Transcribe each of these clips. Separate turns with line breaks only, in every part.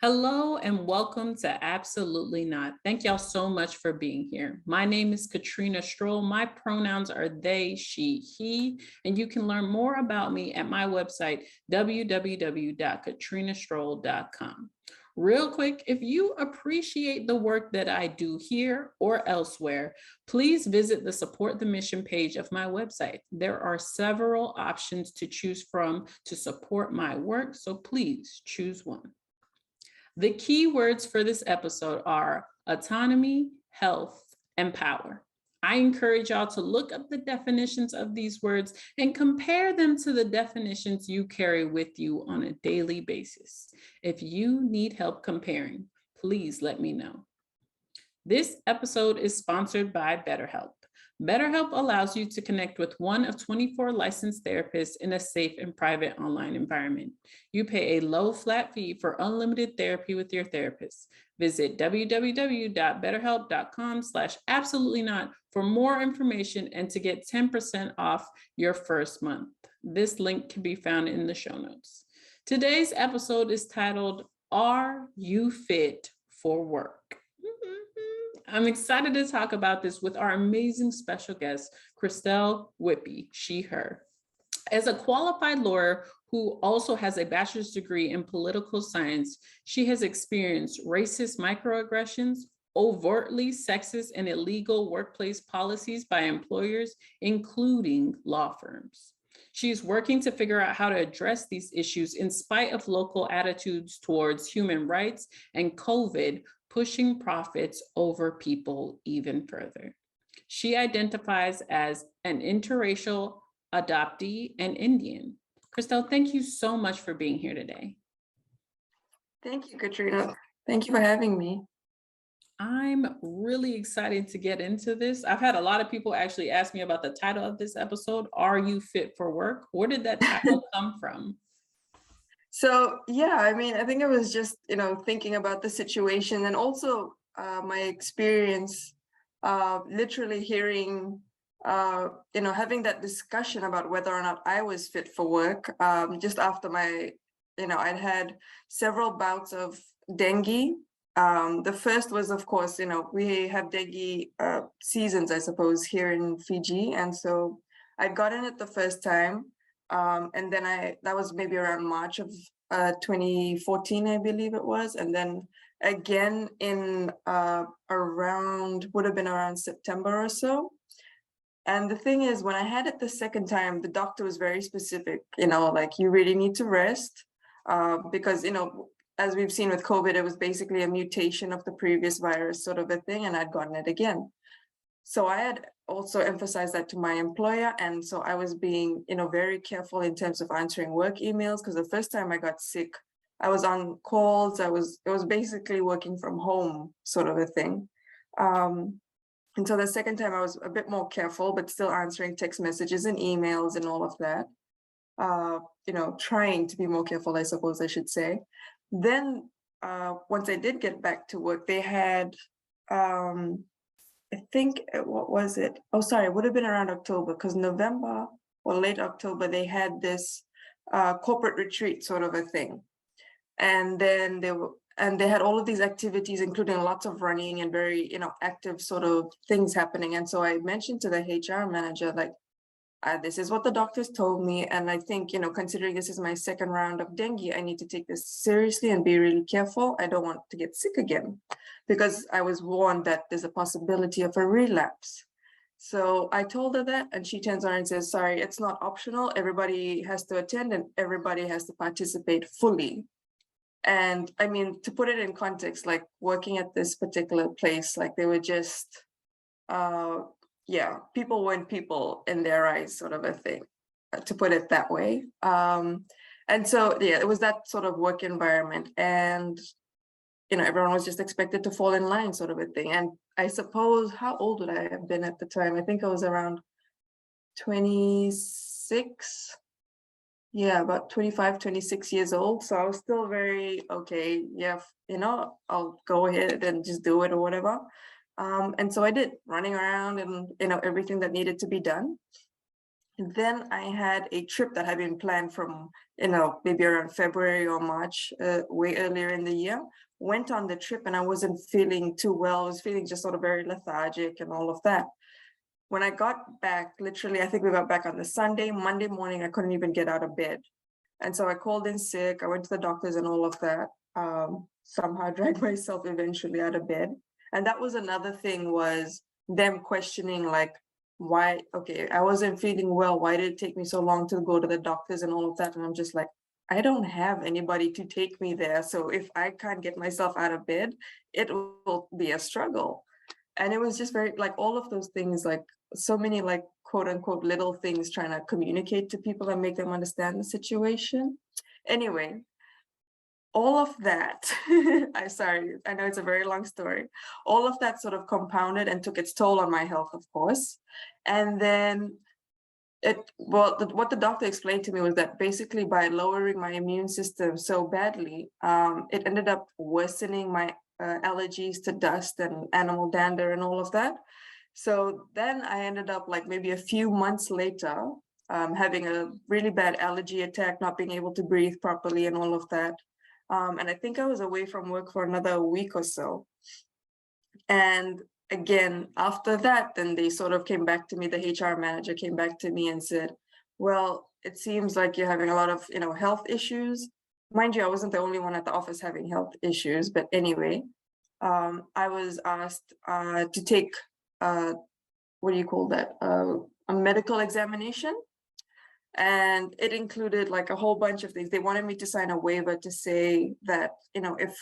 Hello and welcome to Absolutely Not. Thank y'all so much for being here. My name is Katrina Stroll. My pronouns are they, she, he, and you can learn more about me at my website, www.katrinastroll.com. Real quick, if you appreciate the work that I do here or elsewhere, please visit the Support the Mission page of my website. There are several options to choose from to support my work, so please choose one. The key words for this episode are autonomy, health, and power. I encourage y'all to look up the definitions of these words and compare them to the definitions you carry with you on a daily basis. If you need help comparing, please let me know. This episode is sponsored by BetterHelp. BetterHelp allows you to connect with one of 24 licensed therapists in a safe and private online environment. You pay a low flat fee for unlimited therapy with your therapist. Visit www.betterhelp.com/absolutelynot for more information and to get 10% off your first month. This link can be found in the show notes. Today's episode is titled, Are You Fit for Work? I'm excited to talk about this with our amazing special guest, Kristel Whippy, she, her. As a qualified lawyer who also has a bachelor's degree in political science, she has experienced racist microaggressions, overtly sexist and illegal workplace policies by employers, including law firms. She's working to figure out how to address these issues in spite of local attitudes towards human rights and COVID pushing profits over people even further. She identifies as an interracial adoptee and Indian. Kristel, thank you so much for being here today.
Thank you, Katrina. Thank you for having me.
I'm really excited to get into this. I've had a lot of people actually ask me about the title of this episode, Are You Fit for Work? Where did that title come from?
So, yeah, I mean, I think I was just, thinking about the situation and also my experience literally hearing, having that discussion about whether or not I was fit for work just after I'd had several bouts of dengue. The first was, of course, we have dengue seasons, I suppose, here in Fiji. And so I'd gotten it the first time. And then that was maybe around March of 2014, I believe it was. And then again in would have been around September or so. And the thing is, when I had it the second time, the doctor was very specific, like you really need to rest because, as we've seen with COVID, it was basically a mutation of the previous virus sort of a thing, and I'd gotten it again. So I had also emphasized that to my employer. And so I was being, very careful in terms of answering work emails, because the first time I got sick, I was on calls. It was basically working from home sort of a thing. And so the second time I was a bit more careful, but still answering text messages and emails and all of that. Trying to be more careful, I suppose I should say. Then once I did get back to work, they had, I think, what was it? Oh, sorry, it would have been around October, because November or late October, they had this corporate retreat sort of a thing. And then they had all of these activities, including lots of running and very, active sort of things happening. And so I mentioned to the HR manager, like, this is what the doctors told me. And I think, considering this is my second round of dengue, I need to take this seriously and be really careful. I don't want to get sick again, because I was warned that there's a possibility of a relapse. So I told her that, and she turns around and says, sorry, it's not optional. Everybody has to attend and everybody has to participate fully. And I mean, to put it in context, like working at this particular place, like they were just, people weren't people in their eyes sort of a thing, to put it that way. And so, it was that sort of work environment. And, everyone was just expected to fall in line sort of a thing. And I suppose, how old would I have been at the time? I think I was around 26. Yeah, about 25, 26 years old. So I was still very, okay, yeah, I'll go ahead and just do it or whatever. And so I did, running around and, everything that needed to be done. And then I had a trip that had been planned from, maybe around February or March, way earlier in the year. Went on the trip and I wasn't feeling too well. I was feeling just sort of very lethargic and all of that. When I got back, literally, I think we got back on the Sunday, Monday morning, I couldn't even get out of bed. And so I called in sick. I went to the doctors and all of that. Somehow dragged myself eventually out of bed. And that was another thing, was them questioning like, why, okay, I wasn't feeling well. Why did it take me so long to go to the doctors and all of that? And I'm just like, I don't have anybody to take me there. So if I can't get myself out of bed, it will be a struggle. And it was just very like all of those things, like so many like quote unquote little things trying to communicate to people and make them understand the situation. Anyway, all of that, I'm sorry, I know it's a very long story. All of that sort of compounded and took its toll on my health, of course. And then what the doctor explained to me was that basically by lowering my immune system so badly, it ended up worsening my allergies to dust and animal dander and all of that. So then I ended up like maybe a few months later, having a really bad allergy attack, not being able to breathe properly and all of that. And I think I was away from work for another week or so. And again, after that, then they sort of came back to me, the HR manager came back to me and said, well, it seems like you're having a lot of, health issues. Mind you, I wasn't the only one at the office having health issues, but anyway, I was asked to take, what do you call that? A medical examination. And it included like a whole bunch of things. They wanted me to sign a waiver to say that, if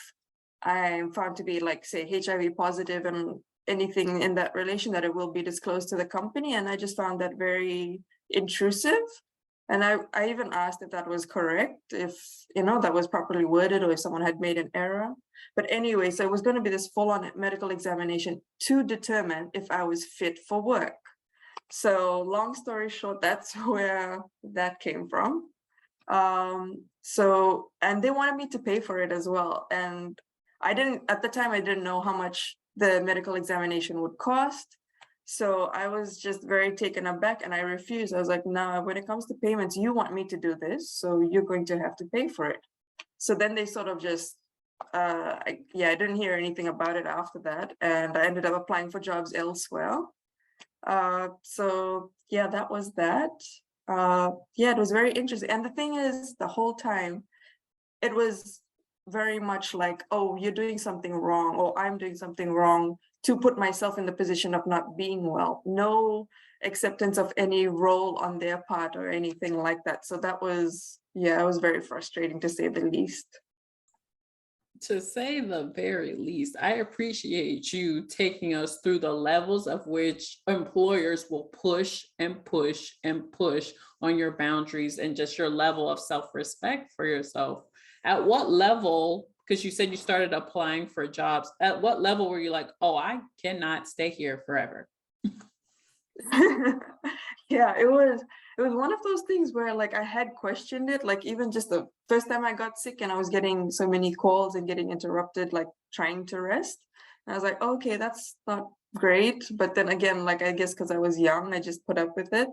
I'm found to be like, say, HIV positive and anything in that relation, that it will be disclosed to the company. And I just found that very intrusive. And I even asked if that was correct, if, that was properly worded, or if someone had made an error. But anyway, so it was going to be this full-on medical examination to determine if I was fit for work. So long story short, that's where that came from. And they wanted me to pay for it as well. And at the time, I didn't know how much the medical examination would cost. So I was just very taken aback and I refused. I was like, no, when it comes to payments, you want me to do this, so you're going to have to pay for it. So then they sort of just, I didn't hear anything about it after that. And I ended up applying for jobs elsewhere. That was that. It was very interesting. And the thing is, the whole time, it was very much like, oh, you're doing something wrong, or I'm doing something wrong, to put myself in the position of not being well. No acceptance of any role on their part or anything like that. So that was, it was very frustrating, to say the least.
To say the very least, I appreciate you taking us through the levels of which employers will push and push and push on your boundaries and just your level of self-respect for yourself. At what level, because you said you started applying for jobs, at what level were you like, oh, I cannot stay here forever?
It was one of those things where like I had questioned it, like even just the first time I got sick and I was getting so many calls and getting interrupted, like trying to rest. And I was like, okay, that's not great. But then again, like, I guess because I was young, I just put up with it.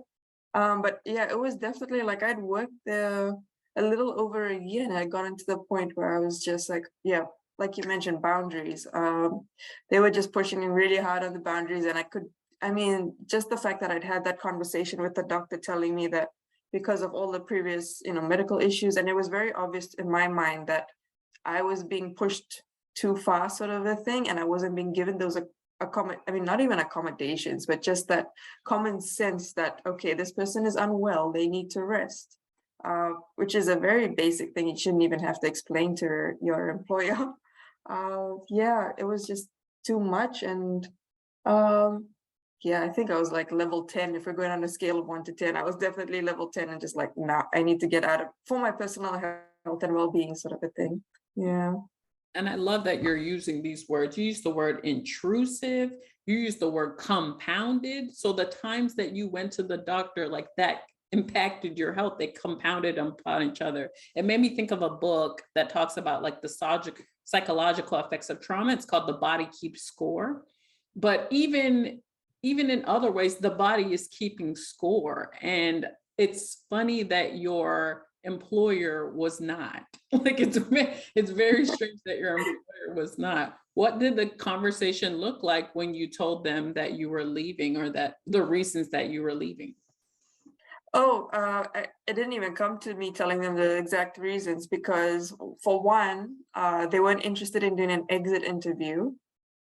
But yeah, it was definitely like I'd worked there a little over a year and I got into the point where I was just like, like you mentioned, boundaries. They were just pushing me really hard on the boundaries, and just the fact that I'd had that conversation with the doctor telling me that because of all the previous, medical issues, and it was very obvious in my mind that I was being pushed too far, sort of a thing, and I wasn't being given those not even accommodations, but just that common sense that, okay, this person is unwell, they need to rest, which is a very basic thing. You shouldn't even have to explain to your employer. It was just too much. And I think I was like level 10. If we're going on a scale of 1 to 10, I was definitely level 10 and just like, nah, I need to get out of for my personal health and well-being, sort of a thing. Yeah.
And I love that you're using these words. You use the word intrusive, you use the word compounded. So the times that you went to the doctor, like that impacted your health, they compounded upon each other. It made me think of a book that talks about like the psychological effects of trauma. It's called The Body Keeps Score. But even even in other ways, the body is keeping score. And it's funny that your employer was not. Like it's very strange that your employer was not. What did the conversation look like when you told them that you were leaving, or that the reasons that you were leaving?
Oh, it didn't even come to me telling them the exact reasons because, for one, they weren't interested in doing an exit interview.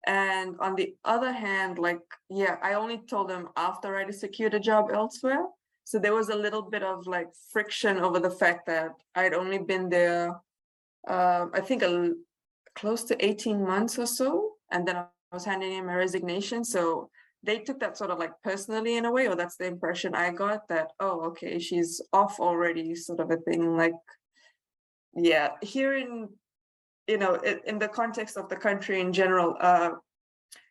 And on the other hand, like, yeah, I only told them after I secured a job elsewhere. So there was a little bit of like friction over the fact that I'd only been there, I think close to 18 months or so. And then I was handing in my resignation. So they took that sort of like personally in a way, or that's the impression I got, that, oh, okay, she's off already, sort of a thing. Like, yeah, here in, in the context of the country in general,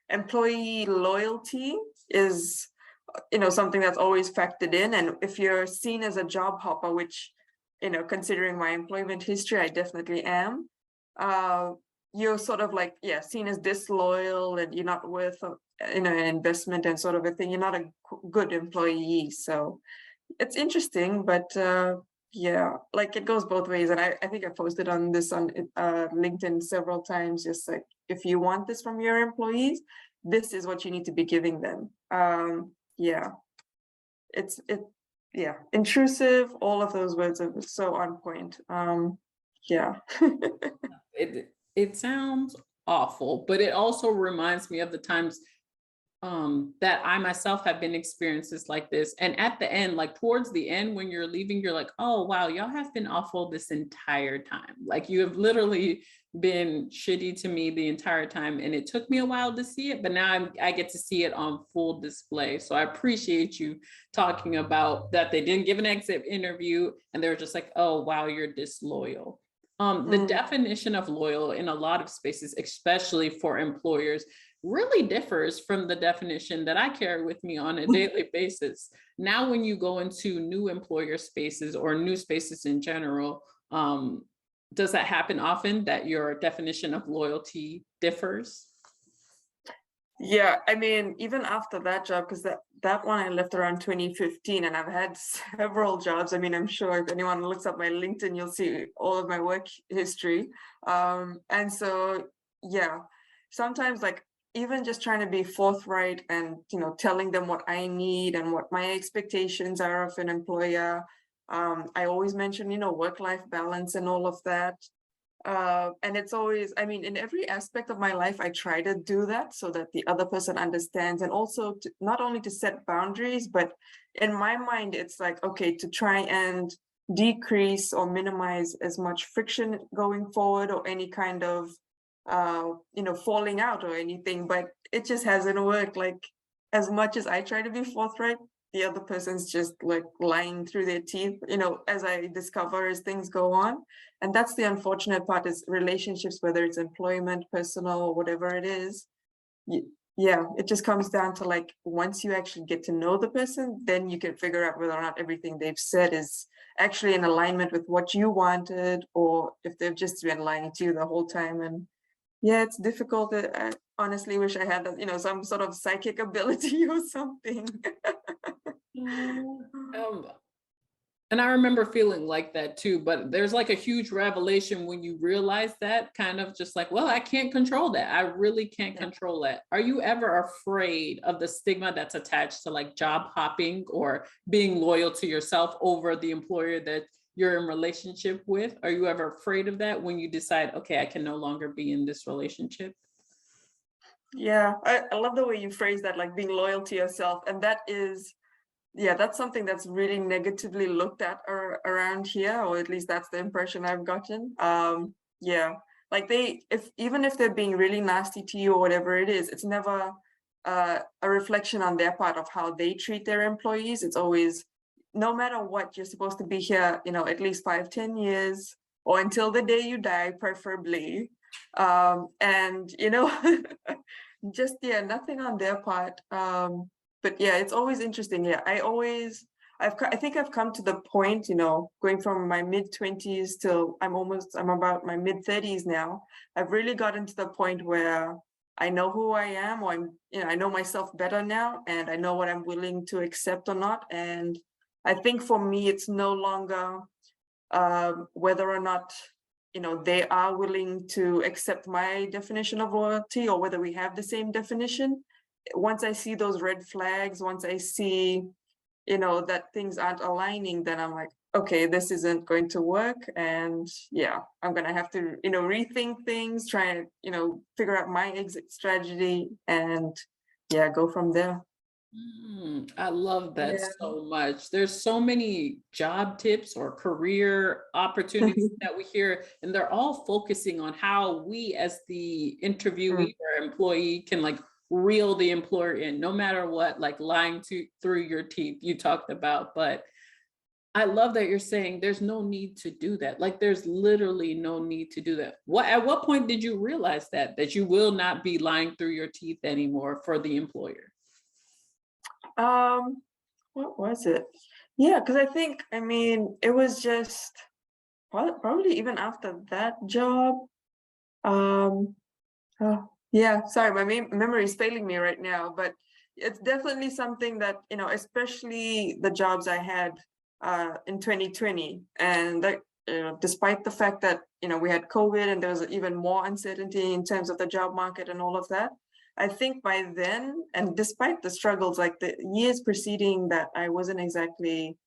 employee loyalty is, something that's always factored in. And if you're seen as a job hopper, which, considering my employment history, I definitely am, you're sort of like, yeah, seen as disloyal, and you're not worth, an investment and sort of a thing. You're not a good employee. So it's interesting, but yeah, like it goes both ways. And I think I posted on this on LinkedIn several times, just like, if you want this from your employees, this is what you need to be giving them. Yeah, yeah, intrusive, all of those words are so on point. Yeah.
It sounds awful, but it also reminds me of the times that I myself have been experiences like this. And at the end, like towards the end, when you're leaving, you're like, oh, wow, y'all have been awful this entire time. Like you have literally been shitty to me the entire time. And it took me a while to see it, but now I get to see it on full display. So I appreciate you talking about that. They didn't give an exit interview and they were just like, oh, wow, you're disloyal. The definition of loyal in a lot of spaces, especially for employers, really differs from the definition that I carry with me on a daily basis. Now, when you go into new employer spaces or new spaces in general, does that happen often, that your definition of loyalty differs?
Yeah, I mean, even after that job, because that one I left around 2015, and I've had several jobs. I mean, I'm sure if anyone looks up my LinkedIn, you'll see all of my work history. And so, yeah, sometimes like even just trying to be forthright and, telling them what I need and what my expectations are of an employer. I always mention, work-life balance and all of that. And it's always, I mean, in every aspect of my life, I try to do that so that the other person understands, and also not only to set boundaries, but in my mind, it's like, okay, to try and decrease or minimize as much friction going forward, or any kind of, falling out or anything, but it just hasn't worked. Like, as much as I try to be forthright, the other person's just like lying through their teeth, as I discover as things go on. And that's the unfortunate part, is relationships, whether it's employment, personal, or whatever it is. Yeah, it just comes down to like, once you actually get to know the person, then you can figure out whether or not everything they've said is actually in alignment with what you wanted, or if they've just been lying to you the whole time. And yeah, it's difficult. I honestly wish I had, some sort of psychic ability or something.
And I remember feeling like that too, but there's like a huge revelation when you realize that, kind of just like, well, I can't control that. I really can't control that. Are you ever afraid of the stigma that's attached to like job hopping or being loyal to yourself over the employer that you're in relationship with? Are you ever afraid of that when you decide, okay, I can no longer be in this relationship?
Yeah, I love the way you phrase that, like being loyal to yourself. And that is, yeah, that's something that's really negatively looked at around here, or at least that's the impression I've gotten. Yeah, like even if they're being really nasty to you or whatever it is, it's never a reflection on their part of how they treat their employees. It's always, no matter what, you're supposed to be here, at least 5-10 years, or until the day you die, preferably. And just, yeah, nothing on their part. But yeah, it's always interesting. Yeah, I think I've come to the point, going from my mid-20s till I'm about my mid-30s now. I've really gotten to the point where I know who I am, or I know myself better now, and I know what I'm willing to accept or not. And I think for me, it's no longer whether or not, they are willing to accept my definition of loyalty, or whether we have the same definition. Once I see those red flags, once I see, that things aren't aligning, then I'm like, okay, this isn't going to work. And yeah, I'm going to have to, rethink things, try and, figure out my exit strategy, and yeah, go from there.
I love that
Yeah.
so much. There's so many job tips or career opportunities that we hear, and they're all focusing on how we as the interviewee or employee can like reel the employer in, no matter what, like lying through your teeth you talked about. But I love that you're saying there's no need to do that. Like there's literally no need to do that. At what point did you realize that you will not be lying through your teeth anymore for the employer?
What was it? Yeah, because I mean, it was just probably even after that job. Um, oh, yeah, sorry, my memory is failing me right now, but it's definitely something that, especially the jobs I had in 2020, and that, despite the fact that, we had COVID and there was even more uncertainty in terms of the job market and all of that. I think by then, and despite the struggles, like the years preceding that, I wasn't exactly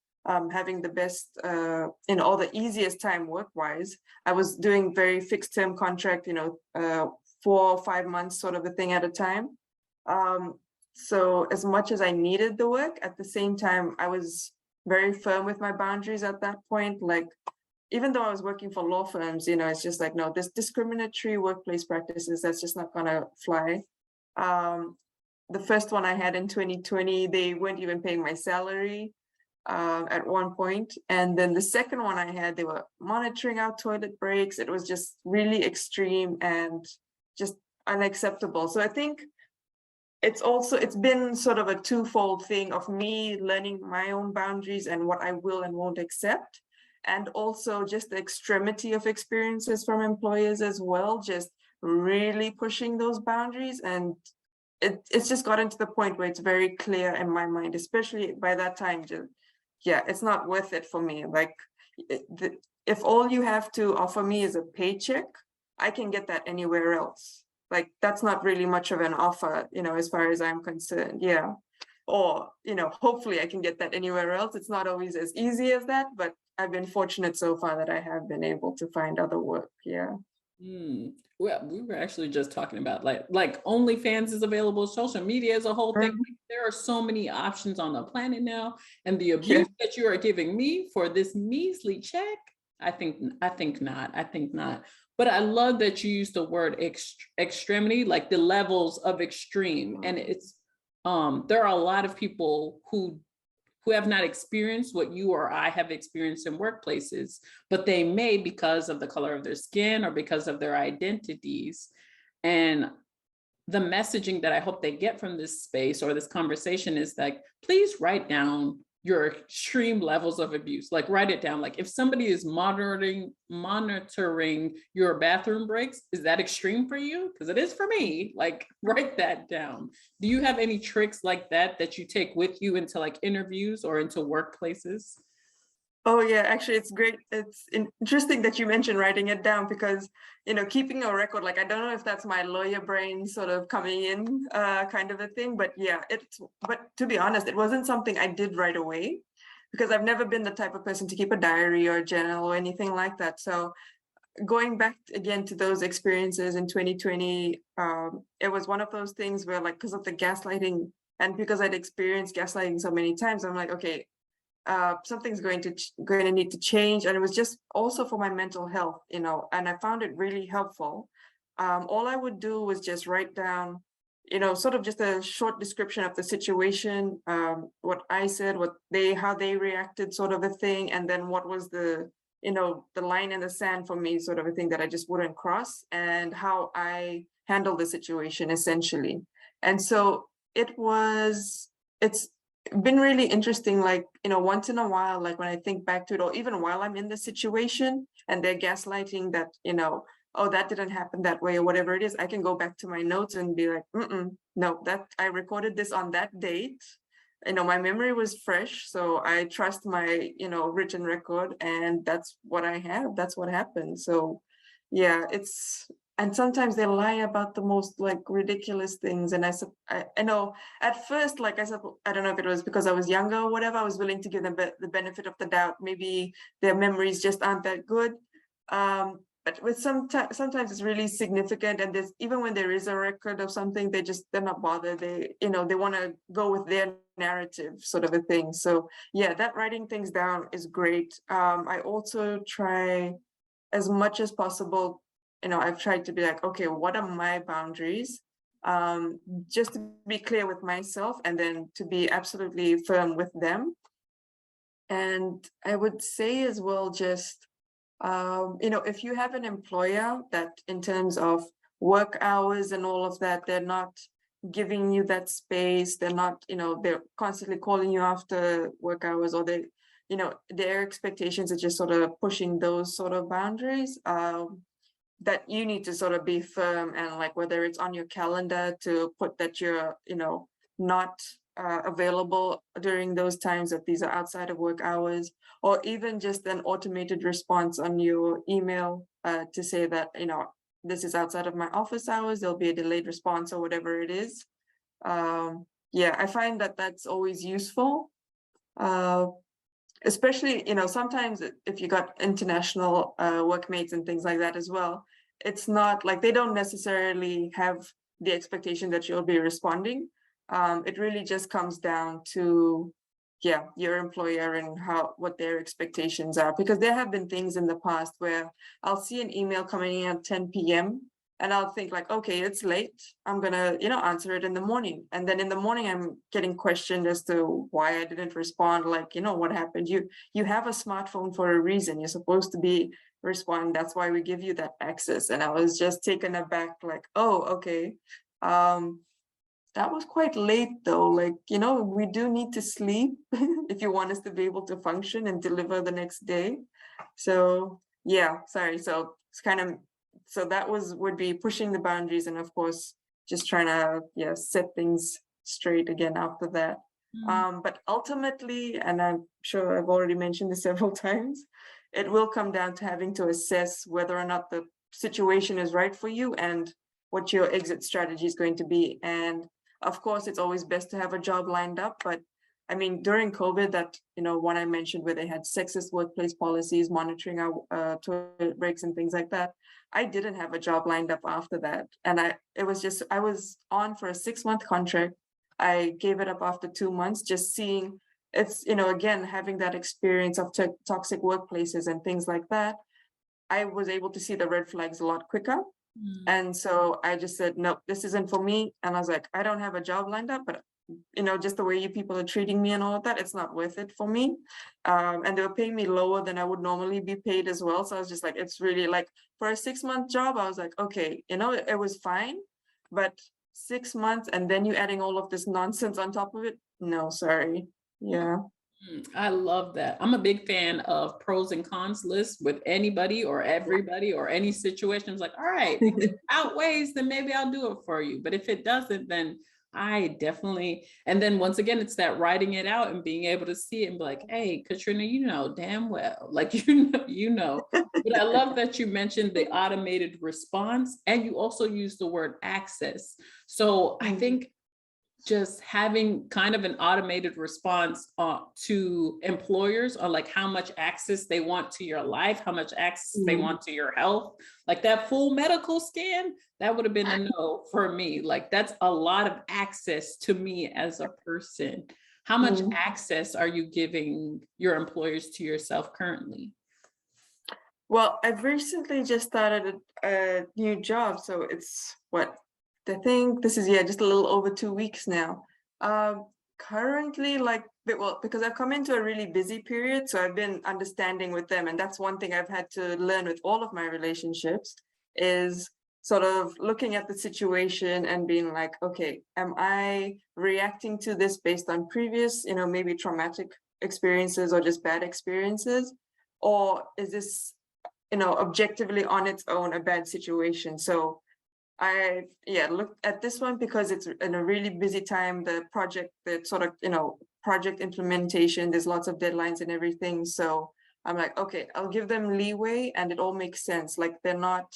having the best, or the easiest time work-wise. I was doing very fixed term contract, 4 or 5 months sort of a thing at a time. So as much as I needed the work, at the same time, I was very firm with my boundaries at that point. Like, even though I was working for law firms, it's just like, no, this discriminatory workplace practices, that's just not gonna fly. The first one I had in 2020, they weren't even paying my salary at one point. And then the second one I had, they were monitoring our toilet breaks. It was just really extreme and just unacceptable. So I think it's been sort of a twofold thing of me learning my own boundaries and what I will and won't accept. And also just the extremity of experiences from employers as well, just really pushing those boundaries. And it's just gotten to the point where it's very clear in my mind, especially by that time, just, yeah, it's not worth it for me. Like, if all you have to offer me is a paycheck, I can get that anywhere else. Like, that's not really much of an offer, as far as I'm concerned. Yeah. Or, hopefully I can get that anywhere else. It's not always as easy as that, but I've been fortunate so far that I have been able to find other work. Yeah.
Well, we were actually just talking about like OnlyFans is available, social media is a whole thing. Like, there are so many options on the planet now, and the abuse that you are giving me for this measly check, I think not. I think not. But I love that you use the word extremity, like the levels of extreme, and it's there are a lot of people who have not experienced what you or I have experienced in workplaces, but they may because of the color of their skin or because of their identities. And the messaging that I hope they get from this space or this conversation is like, please write down your extreme levels of abuse. Like, write it down. Like, if somebody is monitoring your bathroom breaks, is that extreme for you? Because it is for me. Like, write that down. Do you have any tricks like that you take with you into like interviews or into workplaces?
Oh yeah, actually it's great. It's interesting that you mentioned writing it down, because, keeping a record, like, I don't know if that's my lawyer brain sort of coming in, kind of a thing, but yeah, but to be honest, it wasn't something I did right away, because I've never been the type of person to keep a diary or a journal or anything like that. So going back again to those experiences in 2020, it was one of those things where, like, because of the gaslighting and because I'd experienced gaslighting so many times, I'm like, okay, something's going to need to change. And it was just also for my mental health, and I found it really helpful. All I would do was just write down, sort of just a short description of the situation, what I said, how they reacted, sort of a thing, and then what was the line in the sand for me, sort of a thing that I just wouldn't cross, and how I handle the situation essentially. And so it's been really interesting, like, once in a while, like when I think back to it, or even while I'm in the situation and they're gaslighting that, oh, that didn't happen that way or whatever it is, I can go back to my notes and be like, no, that I recorded this on that date. My memory was fresh, so I trust my, written record, and that's what I have. That's what happened. So yeah, and sometimes they lie about the most like ridiculous things. And I know at first, like I said, I don't know if it was because I was younger or whatever, I was willing to give them the benefit of the doubt. Maybe their memories just aren't that good. But with sometimes it's really significant, and there's, even when there is a record of something, they're not bothered. They want to go with their narrative, sort of a thing. So yeah, that writing things down is great. I also try as much as possible. I've tried to be like, okay, what are my boundaries? Just to be clear with myself, and then to be absolutely firm with them. And I would say as well, just if you have an employer that, in terms of work hours and all of that, they're not giving you that space, they're not, they're constantly calling you after work hours, or their expectations are just sort of pushing those sort of boundaries, that you need to sort of be firm, and like whether it's on your calendar to put that you're, not available during those times, that these are outside of work hours, or even just an automated response on your email to say that, this is outside of my office hours, there'll be a delayed response or whatever it is. Yeah, I find that that's always useful. Especially, sometimes if you got international workmates and things like that as well, it's not like they don't necessarily have the expectation that you'll be responding. It really just comes down to, yeah, your employer and what their expectations are. Because there have been things in the past where I'll see an email coming in at 10 p.m. and I'll think like, okay, it's late, I'm gonna, answer it in the morning. And then in the morning, I'm getting questioned as to why I didn't respond. Like, what happened? You have a smartphone for a reason. You're supposed to be respond. That's why we give you that access. And I was just taken aback, like, oh, okay. That was quite late though. Like, we do need to sleep if you want us to be able to function and deliver the next day. So yeah, sorry. So it's kind of, so that would be pushing the boundaries, and of course just trying to set things straight again after that. But ultimately, and I'm sure I've already mentioned this several times, it will come down to having to assess whether or not the situation is right for you and what your exit strategy is going to be. And of course, it's always best to have a job lined up, but I mean, during COVID, that, one I mentioned where they had sexist workplace policies, monitoring our toilet breaks and things like that, I didn't have a job lined up after that. And I was on for a 6-month contract. I gave it up after 2 months, just seeing, it's, again, having that experience of toxic workplaces and things like that, I was able to see the red flags a lot quicker. And so I just said, nope, this isn't for me. And I was like, I don't have a job lined up, but just the way you people are treating me and all of that, it's not worth it for me. And they were paying me lower than I would normally be paid as well. So I was just like, it's really like, for a 6-month job, I was like, okay, it was fine, but 6 months and then you adding all of this nonsense on top of it, no, sorry. Yeah.
I love that. I'm a big fan of pros and cons lists with anybody or everybody or any situation. It's like, all right, if it outweighs, then maybe I'll do it for you. But if it doesn't, then I definitely, and then once again, it's that writing it out and being able to see it and be like, hey, Katrina, damn well, like, But I love that you mentioned the automated response, and you also used the word access. So I think just having kind of an automated response to employers on like how much access they want to your life, how much access they want to your health, like that full medical scan, that would have been a no for me. Like that's a lot of access to me as a person. How much access are you giving your employers to yourself currently?
Well, I've recently just started a new job, so it's I think this is just a little over 2 weeks now. Currently, because I've come into a really busy period, so I've been understanding with them, and that's one thing I've had to learn with all of my relationships, is sort of looking at the situation and being like, okay, am I reacting to this based on previous, maybe traumatic experiences or just bad experiences, or is this objectively on its own a bad situation. So I looked at this one because it's in a really busy time, the project, that sort of, project implementation, there's lots of deadlines and everything. So I'm like, okay, I'll give them leeway and it all makes sense. Like they're not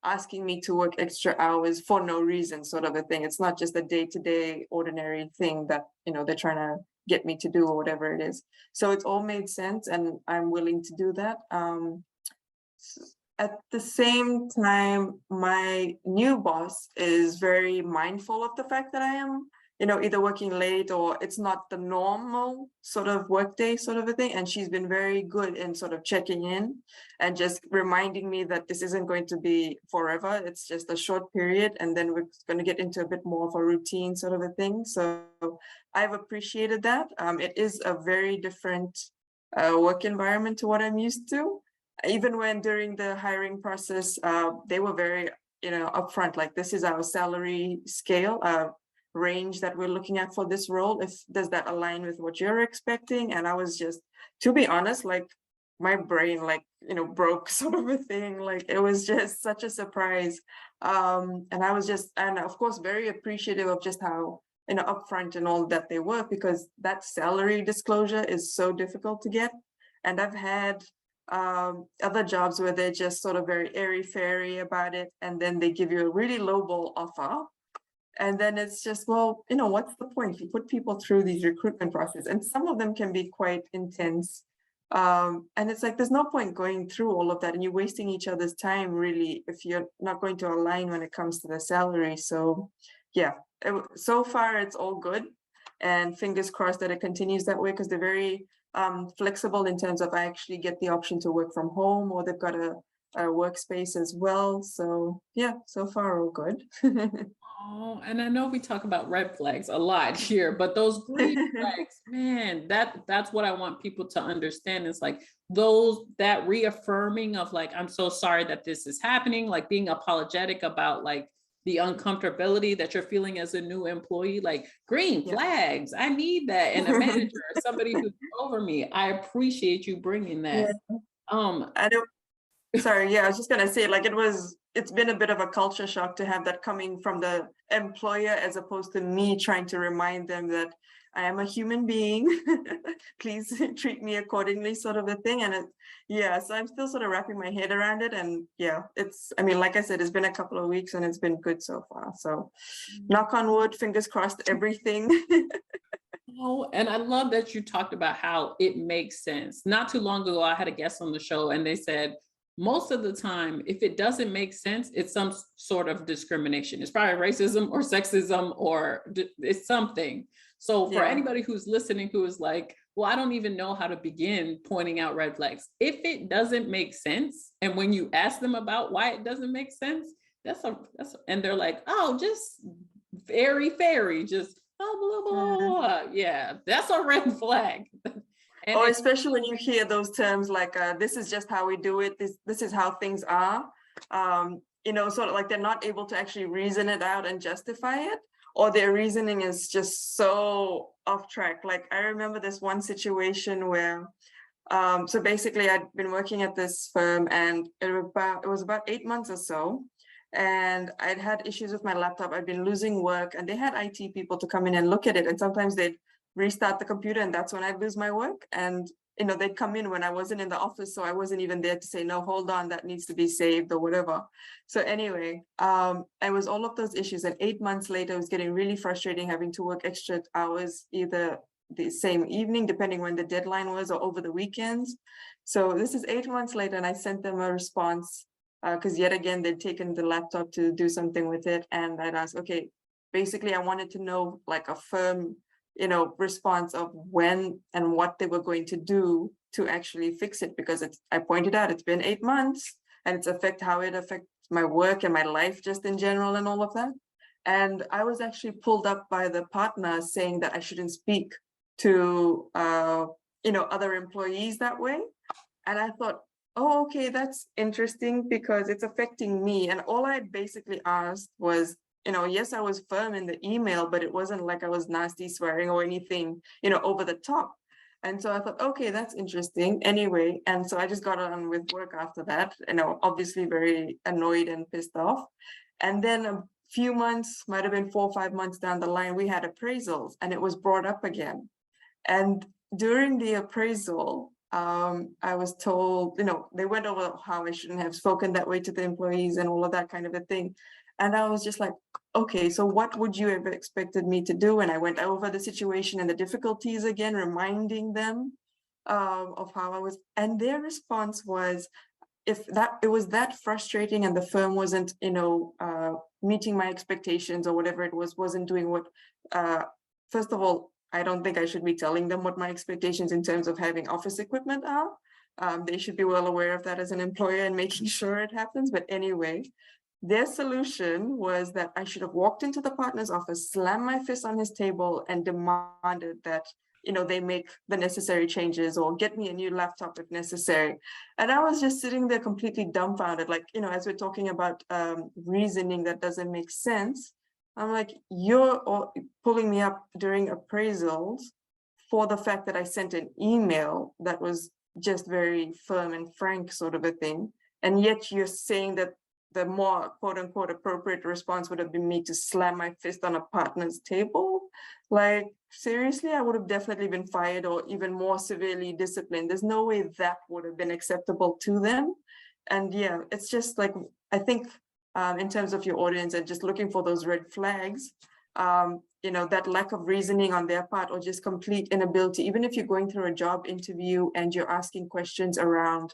asking me to work extra hours for no reason, sort of a thing. It's not just a day-to-day ordinary thing that, they're trying to get me to do or whatever it is. So it's all made sense and I'm willing to do that. At the same time, my new boss is very mindful of the fact that I am, either working late or it's not the normal sort of workday sort of a thing. And she's been very good in sort of checking in and just reminding me that this isn't going to be forever. It's just a short period. And then we're going to get into a bit more of a routine sort of a thing. So I've appreciated that. It is a very different work environment to what I'm used to. Even when during the hiring process, they were very, upfront, like this is our salary scale range that we're looking at for this role. Does that align with what you're expecting? And I was just, to be honest, like my brain, broke sort of a thing. Like it was just such a surprise. And I was just, and of course, very appreciative of just how, upfront and all that they were, because that salary disclosure is so difficult to get. And I've had other jobs where they're just sort of very airy-fairy about it, and then they give you a really lowball offer, and then it's just, well, what's the point? You put people through these recruitment process, and some of them can be quite intense, and it's like there's no point going through all of that, and you're wasting each other's time really if you're not going to align when it comes to the salary. So yeah, so far it's all good, and fingers crossed that it continues that way, because they're very flexible in terms of I actually get the option to work from home, or they've got a workspace as well. So yeah, so far all good.
Oh, and I know we talk about red flags a lot here, but those green flags, man, that's what I want people to understand. It's like that reaffirming of like, I'm so sorry that this is happening, like being apologetic about like the uncomfortability that you're feeling as a new employee, like green flags. I need that. And a manager, somebody who's over me, I appreciate you bringing that.
I don't, sorry, yeah, I was just gonna say, like it's been a bit of a culture shock to have that coming from the employer, as opposed to me trying to remind them that I am a human being. Please treat me accordingly, sort of a thing. And so I'm still sort of wrapping my head around it. And yeah, like I said, it's been a couple of weeks and it's been good so far. So knock on wood, fingers crossed, everything.
Oh, and I love that you talked about how it makes sense. Not too long ago, I had a guest on the show and they said, most of the time, if it doesn't make sense, it's some sort of discrimination. It's probably racism or sexism or it's something. So for anybody who's listening, who is like, well, I don't even know how to begin pointing out red flags. If it doesn't make sense, and when you ask them about why it doesn't make sense, and they're like, oh, just fairy, just blah, blah, blah. Yeah, that's a red flag.
And or especially when you hear those terms like, this is just how we do it, this is how things are, sort of like they're not able to actually reason it out and justify it, or their reasoning is just so off track. Like I remember this one situation where, so basically I'd been working at this firm and it was about 8 months or so. And I'd had issues with my laptop. I'd been losing work and they had IT people to come in and look at it. And sometimes they'd restart the computer and that's when I'd lose my work. And, they'd come in when I wasn't in the office. So I wasn't even there to say, no, hold on, that needs to be saved or whatever. So anyway, it was all of those issues. And 8 months later, it was getting really frustrating having to work extra hours, either the same evening, depending when the deadline was, or over the weekends. So this is 8 months later and I sent them a response because yet again, they'd taken the laptop to do something with it. And I'd asked, okay, basically I wanted to know like a firm, response of when and what they were going to do to actually fix it, because I pointed out it's been 8 months and how it affects my work and my life just in general and all of that. And I was actually pulled up by the partner saying that I shouldn't speak to, other employees that way. And I thought, oh, okay, that's interesting because it's affecting me. And all I basically asked was, yes, I was firm in the email, but it wasn't like I was nasty swearing or anything, over the top. And so I thought, okay, that's interesting. Anyway, and so I just got on with work after that, obviously very annoyed and pissed off. And then a few months, might have been 4 or 5 months down the line, we had appraisals and it was brought up again. And during the appraisal, I was told, they went over how I shouldn't have spoken that way to the employees and all of that kind of a thing. And I was just like, okay, so what would you have expected me to do? And I went over the situation and the difficulties again, reminding them of how I was. And their response was, if that it was that frustrating and the firm wasn't, meeting my expectations or whatever it was, wasn't doing what, first of all, I don't think I should be telling them what my expectations in terms of having office equipment are. They should be well aware of that as an employer and making sure it happens. But anyway, their solution was that I should have walked into the partner's office, slammed my fist on his table, and demanded that they make the necessary changes or get me a new laptop if necessary. And I was just sitting there completely dumbfounded, like, as we're talking about reasoning that doesn't make sense. I'm like, you're pulling me up during appraisals for the fact that I sent an email that was just very firm and frank sort of a thing. And yet you're saying that the more quote unquote appropriate response would have been me to slam my fist on a partner's table. Like, seriously, I would have definitely been fired or even more severely disciplined. There's no way that would have been acceptable to them. And yeah, it's just like, I think in terms of your audience and just looking for those red flags, that lack of reasoning on their part or just complete inability, even if you're going through a job interview and you're asking questions around,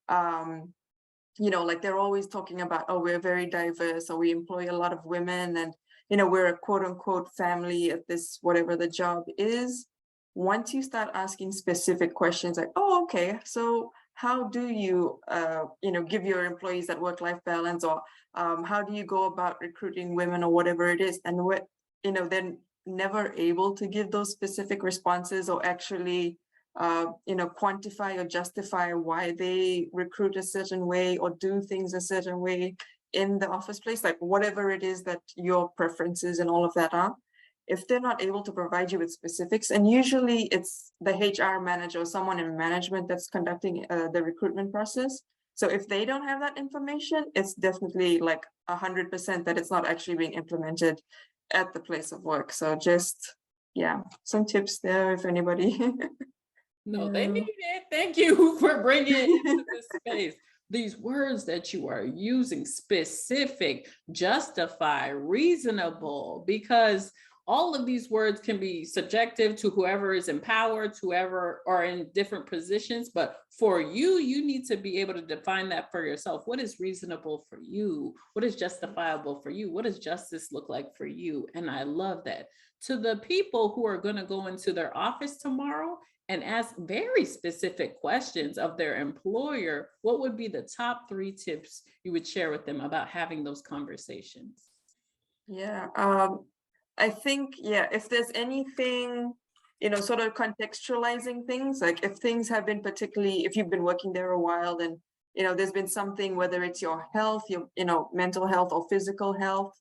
like they're always talking about, oh, we're very diverse, or we employ a lot of women, and we're a quote unquote family at this, whatever the job is. Once you start asking specific questions like, oh, okay, so how do you, give your employees that work-life balance, or how do you go about recruiting women, or whatever it is, and what, they're never able to give those specific responses or actually quantify or justify why they recruit a certain way or do things a certain way in the office place, like whatever it is that your preferences and all of that are. If they're not able to provide you with specifics, and usually it's the HR manager or someone in management that's conducting the recruitment process. So if they don't have that information, it's definitely like 100% that it's not actually being implemented at the place of work. So just, yeah, some tips there if anybody.
No, they need it. Thank you for bringing it into this space. These words that you are using, specific, justify, reasonable, because all of these words can be subjective to whoever is in power, to whoever are in different positions. But for you, you need to be able to define that for yourself. What is reasonable for you? What is justifiable for you? What does justice look like for you? And I love that. To the people who are going to go into their office tomorrow and ask very specific questions of their employer, what would be the top 3 tips you would share with them about having those conversations?
Yeah, I think, if there's anything, sort of contextualizing things, like if things have been if you've been working there a while and, there's been something, whether it's your health, your, mental health or physical health,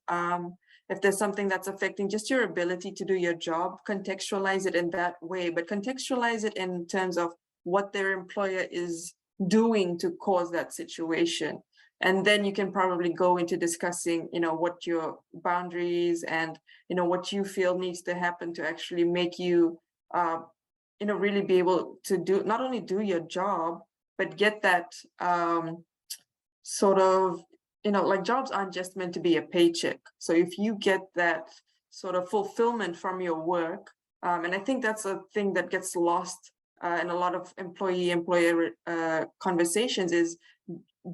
if there's something that's affecting just your ability to do your job, contextualize it in that way, but contextualize it in terms of what their employer is doing to cause that situation. And then you can probably go into discussing, what your boundaries and, what you feel needs to happen to actually make you, really be able to not only do your job, but get that sort of, like jobs aren't just meant to be a paycheck. So if you get that sort of fulfillment from your work, and I think that's a thing that gets lost in a lot of employee-employer conversations, is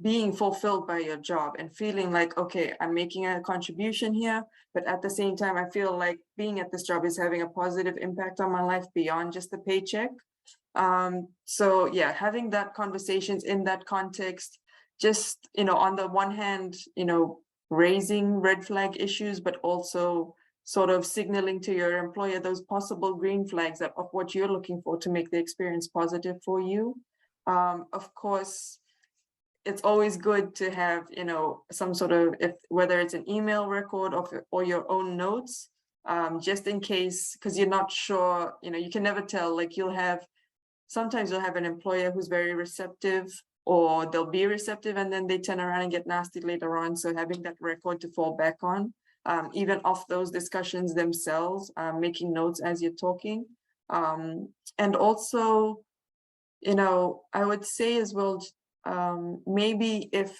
being fulfilled by your job and feeling like, okay, I'm making a contribution here, but at the same time, I feel like being at this job is having a positive impact on my life beyond just the paycheck. So yeah, having that conversations in that context, just, on the one hand, raising red flag issues, but also sort of signaling to your employer those possible green flags of what you're looking for to make the experience positive for you. Of course, it's always good to have, some sort of, whether it's an email record or your own notes, just in case, because you're not sure, you can never tell, like you'll have sometimes you'll have an employer who's very receptive, or they'll be receptive and then they turn around and get nasty later on. So having that record to fall back on, even off those discussions themselves, making notes as you're talking. And also, I would say as well, maybe if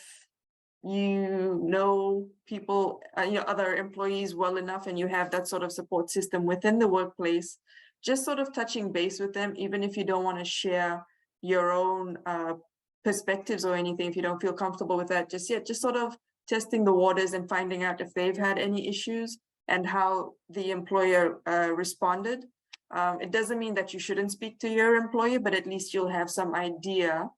you know people, other employees well enough, and you have that sort of support system within the workplace, just sort of touching base with them, even if you don't want to share your own perspectives or anything, if you don't feel comfortable with that just yet, just sort of testing the waters and finding out if they've had any issues and how the employer responded. It doesn't mean that you shouldn't speak to your employer, but at least you'll have some idea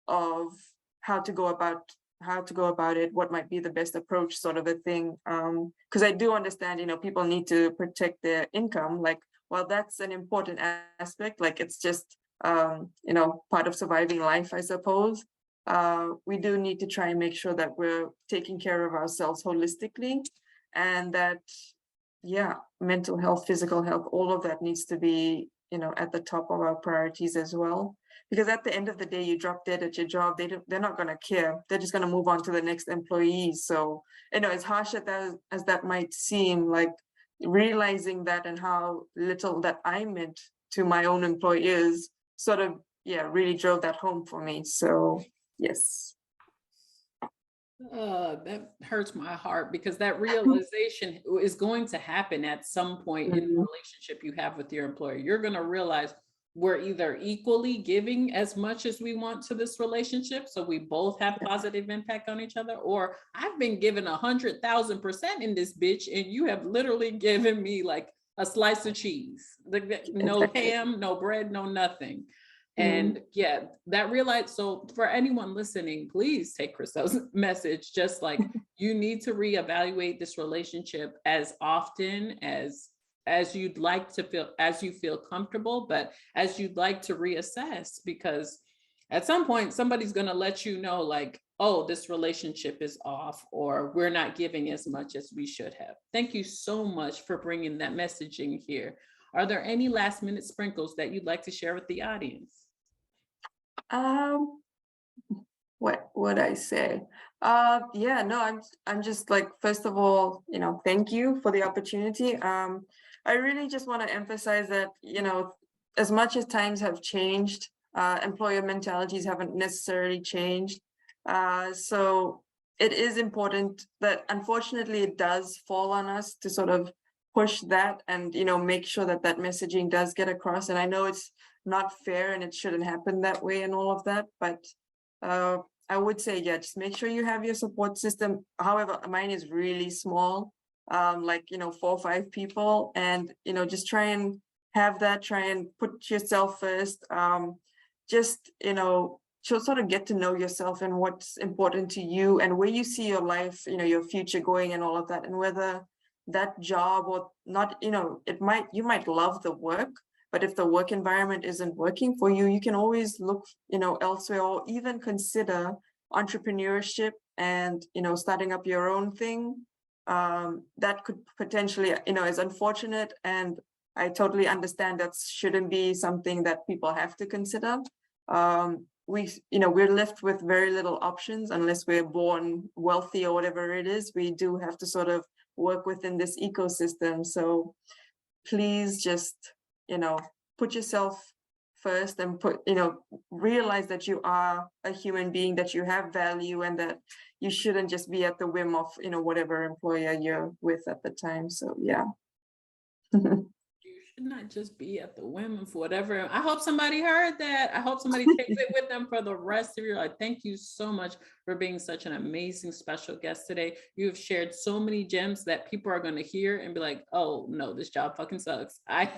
of how to go about it, what might be the best approach, sort of a thing. Because I do understand, people need to protect their income. Like, well, that's an important aspect. Like, it's just, part of surviving life, I suppose. We do need to try and make sure that we're taking care of ourselves holistically, and that, mental health, physical health, all of that needs to be, at the top of our priorities as well. Because at the end of the day, you drop dead at your job, they're not going to care. They're just going to move on to the next employee. So, as harsh as that might seem, like, realizing that and how little that I meant to my own employers sort of, really drove that home for me. So, yes.
That hurts my heart, because that realization is going to happen at some point in the relationship you have with your employer. You're going to realize we're either equally giving as much as we want to this relationship, so we both have positive impact on each other, or I've been given 100,000% in this bitch, and you have literally given me like a slice of cheese, no ham, no bread, no nothing. And that realize. So for anyone listening, please take Kristel's message. Just like, you need to reevaluate this relationship as often as you'd like to feel, as you feel comfortable, but as you'd like to reassess, because at some point somebody's going to let you know, like, oh, this relationship is off, or we're not giving as much as we should have. Thank you so much for bringing that messaging here. Are there any last minute sprinkles that you'd like to share with the audience?
What would I say? I'm just like, first of all, thank you for the opportunity. I really just want to emphasize that, as much as times have changed, employer mentalities haven't necessarily changed. So it is important that, unfortunately, it does fall on us to sort of push that and, make sure that that messaging does get across. And I know it's not fair and it shouldn't happen that way and all of that, but I would say, just make sure you have your support system. However, mine is really small, like, 4 or 5 people, and, just try and try and put yourself first. Just, to sort of get to know yourself and what's important to you and where you see your life, your future going and all of that, and whether that job or not, you might love the work, but if the work environment isn't working for you, you can always look, elsewhere, or even consider entrepreneurship and, starting up your own thing. That could potentially, is unfortunate, and I totally understand that shouldn't be something that people have to consider. We're left with very little options unless we're born wealthy or whatever it is. We do have to sort of work within this ecosystem. So please just, put yourself first and realize that you are a human being, that you have value, and that you shouldn't just be at the whim of, whatever employer you're with at the time. So, yeah.
You should not just be at the whim of whatever. I hope somebody heard that. I hope somebody takes it with them for the rest of your life. Thank you so much for being such an amazing special guest today. You have shared so many gems that people are going to hear and be like, oh no, this job fucking sucks. I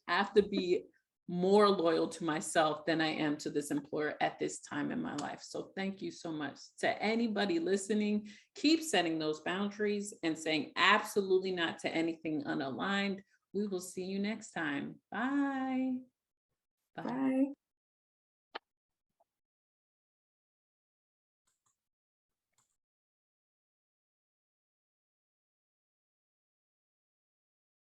have to be more loyal to myself than I am to this employer at this time in my life. So thank you so much. To anybody listening, keep setting those boundaries and saying absolutely not to anything unaligned. We will see you next time. Bye.
Bye.